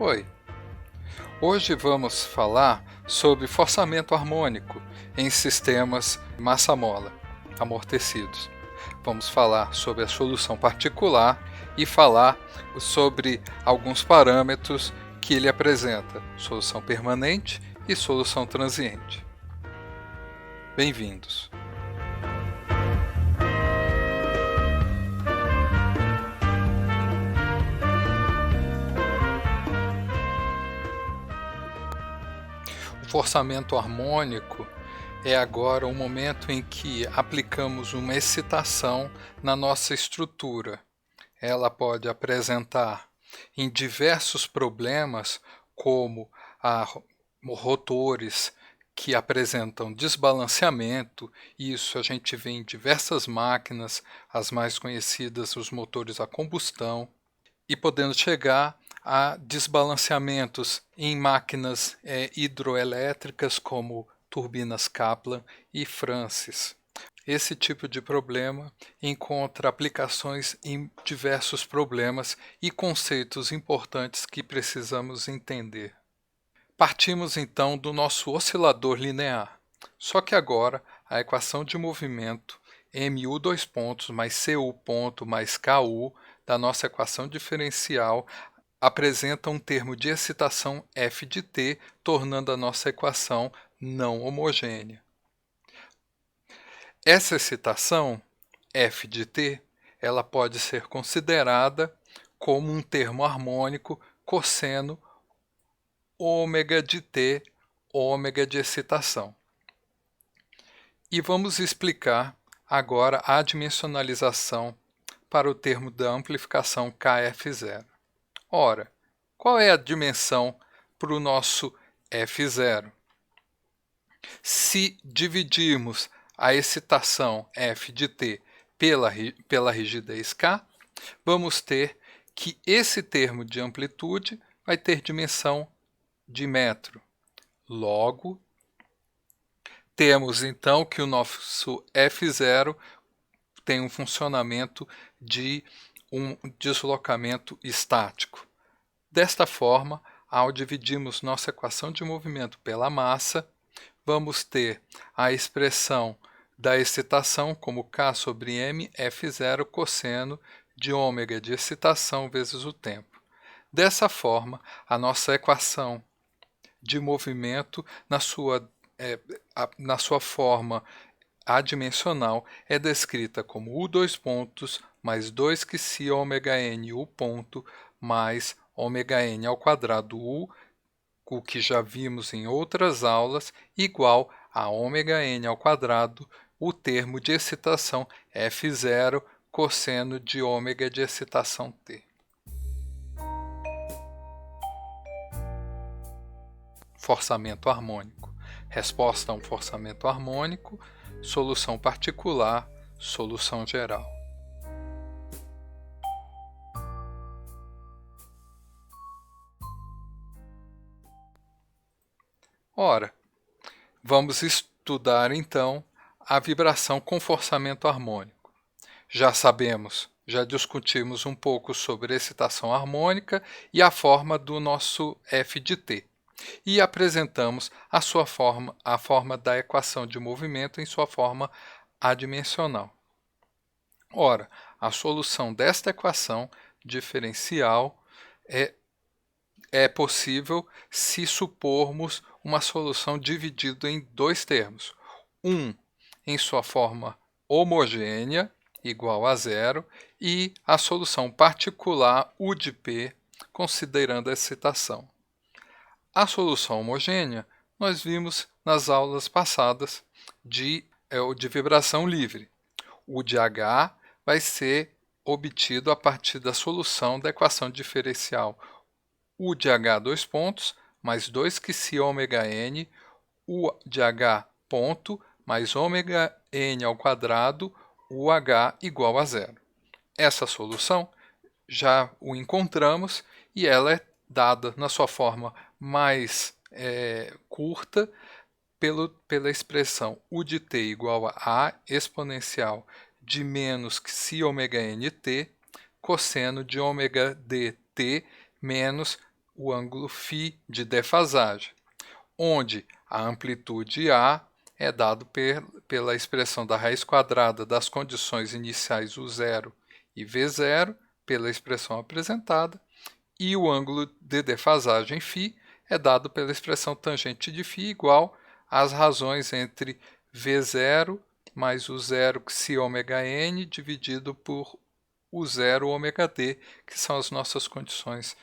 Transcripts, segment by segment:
Oi, hoje vamos falar sobre forçamento harmônico em sistemas massa-mola, amortecidos. Vamos falar sobre a solução particular e falar sobre alguns parâmetros que ele apresenta, solução permanente e solução transiente. Bem-vindos! O forçamento harmônico é agora o momento em que aplicamos uma excitação na nossa estrutura. Ela pode apresentar em diversos problemas, como rotores que apresentam desbalanceamento. Isso a gente vê em diversas máquinas, as mais conhecidas, os motores a combustão, e podendo chegar a desbalanceamentos em máquinas hidroelétricas como turbinas Kaplan e Francis. Esse tipo de problema encontra aplicações em diversos problemas e conceitos importantes que precisamos entender. Partimos então do nosso oscilador linear, só que agora a equação de movimento mu dois pontos mais cu ponto mais ku da nossa equação diferencial apresenta um termo de excitação f de t, tornando a nossa equação não homogênea. Essa excitação, f de t, ela pode ser considerada como um termo harmônico cosseno ômega de t, ômega de excitação. E vamos explicar agora a dimensionalização para o termo da amplificação Kf0. Ora, qual é a dimensão para o nosso F0? Se dividirmos a excitação f de t pela rigidez k, vamos ter que esse termo de amplitude vai ter dimensão de metro. Logo, temos então que o nosso F0 tem um funcionamento de um deslocamento estático. Desta forma, ao dividirmos nossa equação de movimento pela massa, vamos ter a expressão da excitação como K sobre M F0 cosseno de ômega de excitação vezes o tempo. Dessa forma, a nossa equação de movimento, na sua forma adimensional, é descrita como U dois pontos mais 2 que si ômega n U ponto mais ômega n ao quadrado U, o que já vimos em outras aulas, igual a ômega n ao quadrado, o termo de excitação F0 cosseno de ômega de excitação t. Forçamento harmônico. Resposta a um forçamento harmônico, solução particular, solução geral. Ora, vamos estudar então a vibração com forçamento harmônico. Já sabemos, já discutimos um pouco sobre excitação harmônica e a forma do nosso f de t. E apresentamos a forma da equação de movimento em sua forma adimensional. Ora, a solução desta equação diferencial é possível se supormos uma solução dividida em dois termos. Um em sua forma homogênea, igual a zero, e a solução particular U de P, considerando a excitação. A solução homogênea nós vimos nas aulas passadas de vibração livre. O de H vai ser obtido a partir da solução da equação diferencial U de H dois pontos mais 2 que si ômega n, U de H ponto mais ômega n ao quadrado, UH igual a zero. Essa solução já o encontramos e ela é dada na sua forma mais curta pela expressão U de t igual a exponencial de menos que si ômega nt, cosseno de ômega dt menos o ângulo φ de defasagem, onde a amplitude A é dado pela expressão da raiz quadrada das condições iniciais U0 e V0, pela expressão apresentada, e o ângulo de defasagem φ é dado pela expressão tangente de φ igual às razões entre V0 mais U0 psi ômega n dividido por U0 ômega d, que são as nossas condições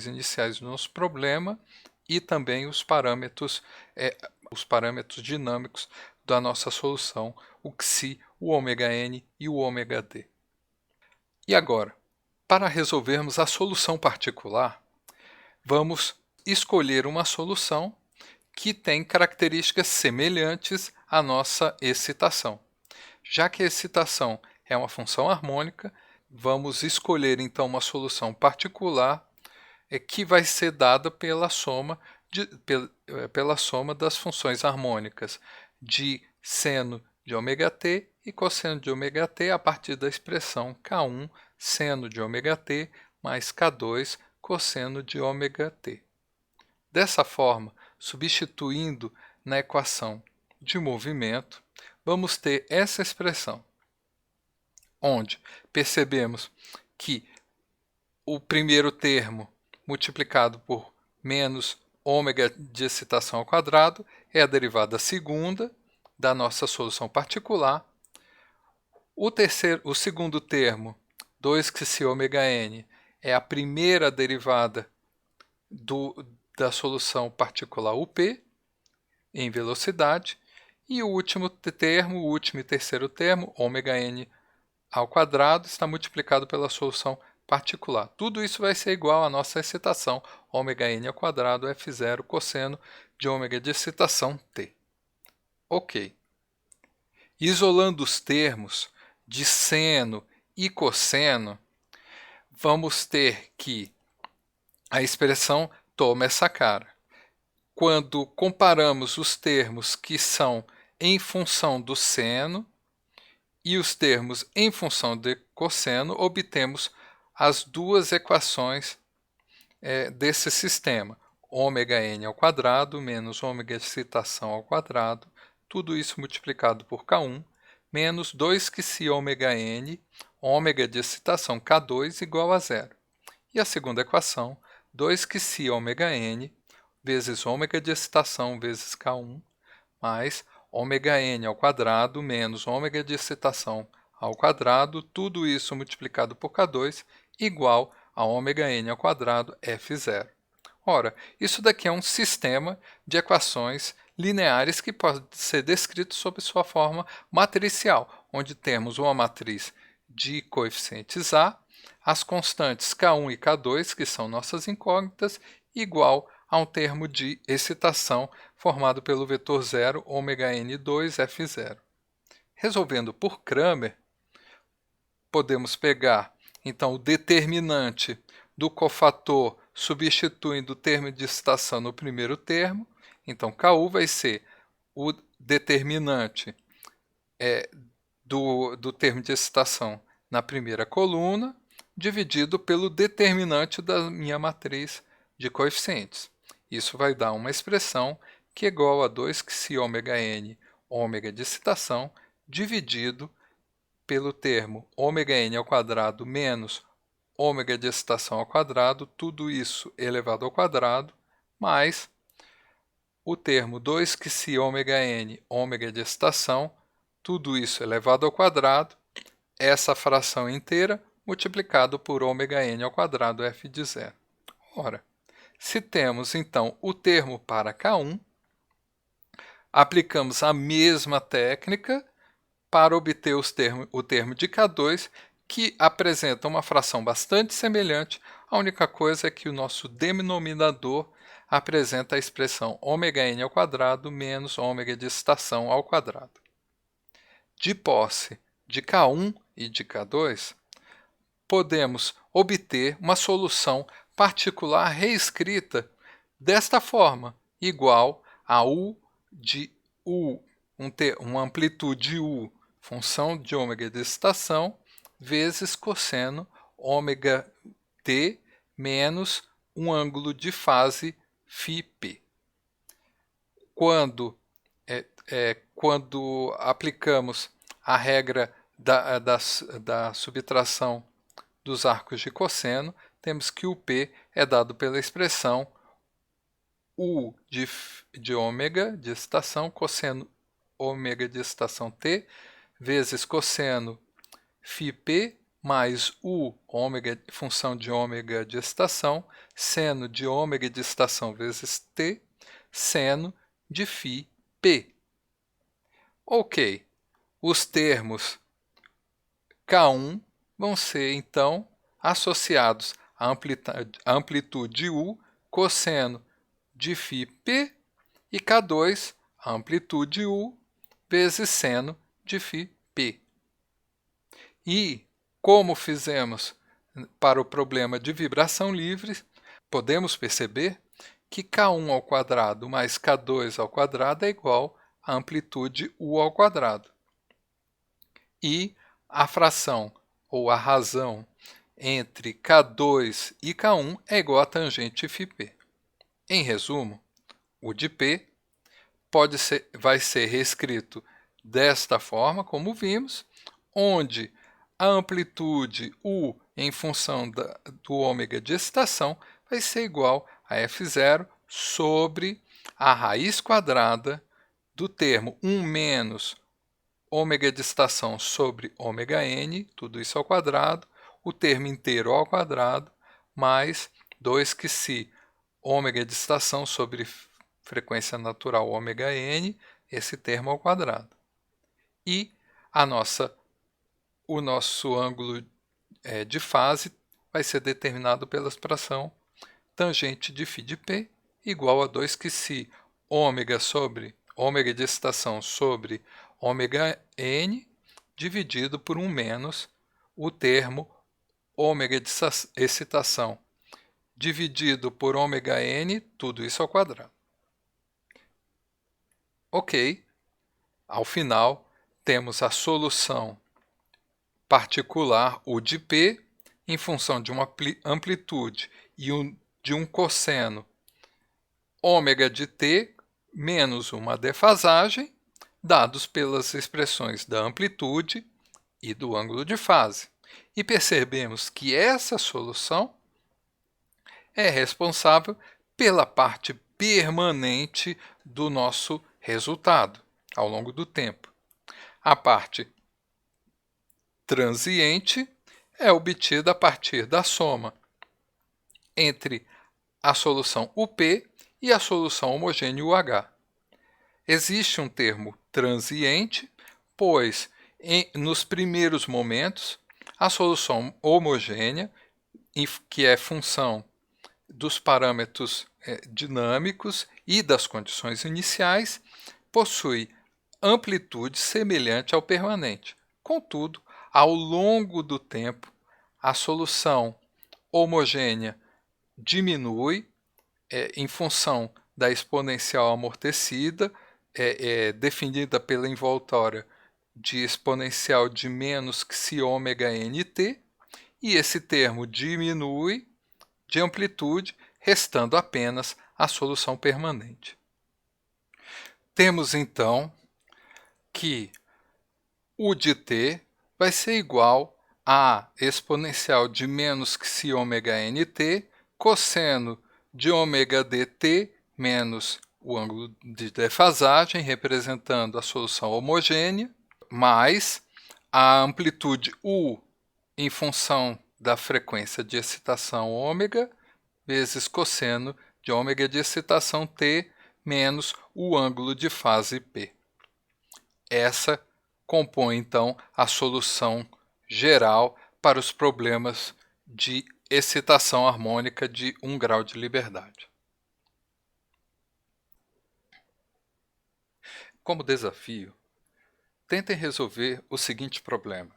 iniciais do nosso problema e também os parâmetros dinâmicos da nossa solução, o psi, o ômega n e o ômega d. E agora, para resolvermos a solução particular, vamos escolher uma solução que tem características semelhantes à nossa excitação. Já que a excitação é uma função harmônica, vamos escolher então uma solução particular que vai ser dada pela soma das funções harmônicas de seno de ômega-t e cosseno de ômega-t a partir da expressão K1 seno de ômega-t mais K2 cosseno de ômega-t. Dessa forma, substituindo na equação de movimento, vamos ter essa expressão, onde percebemos que o primeiro termo multiplicado por menos ômega de excitação ao quadrado é a derivada segunda da nossa solução particular. O segundo termo, 2 psi ômega n, é a primeira derivada da solução particular UP em velocidade. E o último e terceiro termo, ômega n ao quadrado, está multiplicado pela solução particular. Tudo isso vai ser igual à nossa excitação, ômega n ao quadrado F0 cosseno de ômega de excitação t. Ok. Isolando os termos de seno e cosseno, vamos ter que a expressão toma essa cara. Quando comparamos os termos que são em função do seno e os termos em função de cosseno, obtemos as duas equações desse sistema, ômega n ao quadrado menos ômega de excitação ao quadrado, tudo isso multiplicado por K1, menos 2 psi ômega n, ômega de excitação K2 igual a zero. E a segunda equação, 2 psi ômega n vezes ômega de excitação vezes K1, mais ômega n ao quadrado menos ômega de excitação ao quadrado, tudo isso multiplicado por K2, igual a ômega n ao quadrado F0. Ora, isso daqui é um sistema de equações lineares que pode ser descrito sob sua forma matricial, onde temos uma matriz de coeficientes A, as constantes K1 e K2, que são nossas incógnitas, igual a um termo de excitação formado pelo vetor zero ômega n2 F0. Resolvendo por Cramer, podemos pegar então o determinante do cofator substituindo o termo de excitação no primeiro termo. Então, Ku vai ser o determinante do termo de excitação na primeira coluna, dividido pelo determinante da minha matriz de coeficientes. Isso vai dar uma expressão que é igual a 2 psi ômega n, ômega de excitação, dividido pelo termo ômega n ao quadrado menos ômega de excitação ao quadrado, tudo isso elevado ao quadrado, mais o termo 2 psi ômega n, ômega de excitação, tudo isso elevado ao quadrado, essa fração inteira multiplicado por ômega n ao quadrado f de zero. Ora, se temos então o termo para K1, aplicamos a mesma técnica para obter o termo de K2, que apresenta uma fração bastante semelhante. A única coisa é que o nosso denominador apresenta a expressão ômega n ao quadrado menos ômega de excitação ao quadrado. De posse de K1 e de K2, podemos obter uma solução particular reescrita desta forma, igual a U de U, uma amplitude U, função de ômega de excitação, vezes cosseno ômega T menos um ângulo de fase φp. Quando aplicamos a regra da subtração dos arcos de cosseno, temos que o P é dado pela expressão U de ômega de excitação, cosseno ômega de excitação T, vezes cosseno φp, mais U, ômega, função de ômega de excitação, seno de ômega de excitação vezes T, seno de φp. Ok, os termos K1 vão ser, então, associados à amplitude U, cosseno de φp, e K2, a amplitude U, vezes seno de φp. E, como fizemos para o problema de vibração livre, podemos perceber que K1 ao quadrado mais K2 ao quadrado é igual à amplitude U ao quadrado. E a fração, ou a razão, entre K2 e K1 é igual a tangente φp. Em resumo, o de P vai ser reescrito desta forma, como vimos, onde a amplitude U em função do ômega de excitação vai ser igual a F0 sobre a raiz quadrada do termo 1 menos ômega de excitação sobre ômega n, tudo isso ao quadrado, o termo inteiro ao quadrado, mais 2 que se ômega de excitação sobre frequência natural ômega n, esse termo ao quadrado. E o nosso ângulo de fase vai ser determinado pela expressão tangente de φ de p igual a 2 que se ômega de excitação sobre ômega n dividido por 1 menos o termo ômega de excitação dividido por ômega n, tudo isso ao quadrado. Ok, ao final temos a solução particular U de P em função de uma amplitude e de um cosseno ômega de T menos uma defasagem, dados pelas expressões da amplitude e do ângulo de fase. E percebemos que essa solução é responsável pela parte permanente do nosso resultado ao longo do tempo. A parte transiente é obtida a partir da soma entre a solução UP e a solução homogênea UH. Existe um termo transiente, pois nos primeiros momentos a solução homogênea, que é função dos parâmetros dinâmicos e das condições iniciais, possui amplitude semelhante ao permanente. Contudo, ao longo do tempo, a solução homogênea diminui em função da exponencial amortecida, definida pela envoltória de exponencial de menos que se ômega nt, e esse termo diminui de amplitude, restando apenas a solução permanente. Temos então que U de t vai ser igual a exponencial de menos que se ômega nt, cosseno de ômega dt menos o ângulo de defasagem, representando a solução homogênea, mais a amplitude U em função da frequência de excitação ômega, vezes cosseno de ômega de excitação t menos o ângulo de fase p. Essa compõe, então, a solução geral para os problemas de excitação harmônica de 1 grau de liberdade. Como desafio, tentem resolver o seguinte problema.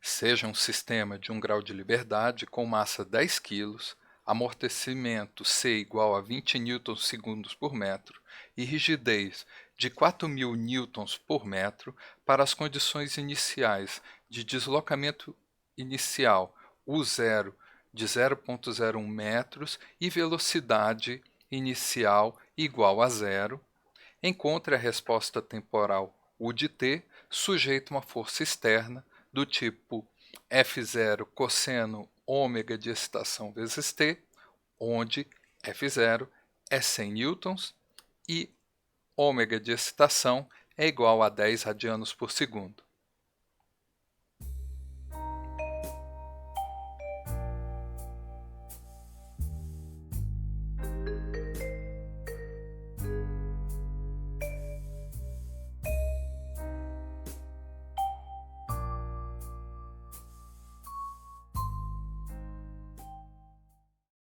Seja um sistema de 1 grau de liberdade com massa 10 kg, amortecimento C igual a 20 Nm por metro e rigidez de 4.000 newtons por metro para as condições iniciais de deslocamento inicial U0 de 0,01 metros e velocidade inicial igual a zero, encontre a resposta temporal U de t sujeita a uma força externa do tipo F0 cosseno ômega de excitação vezes t, onde F0 é 100 newtons e ômega de excitação é igual a 10 radianos por segundo.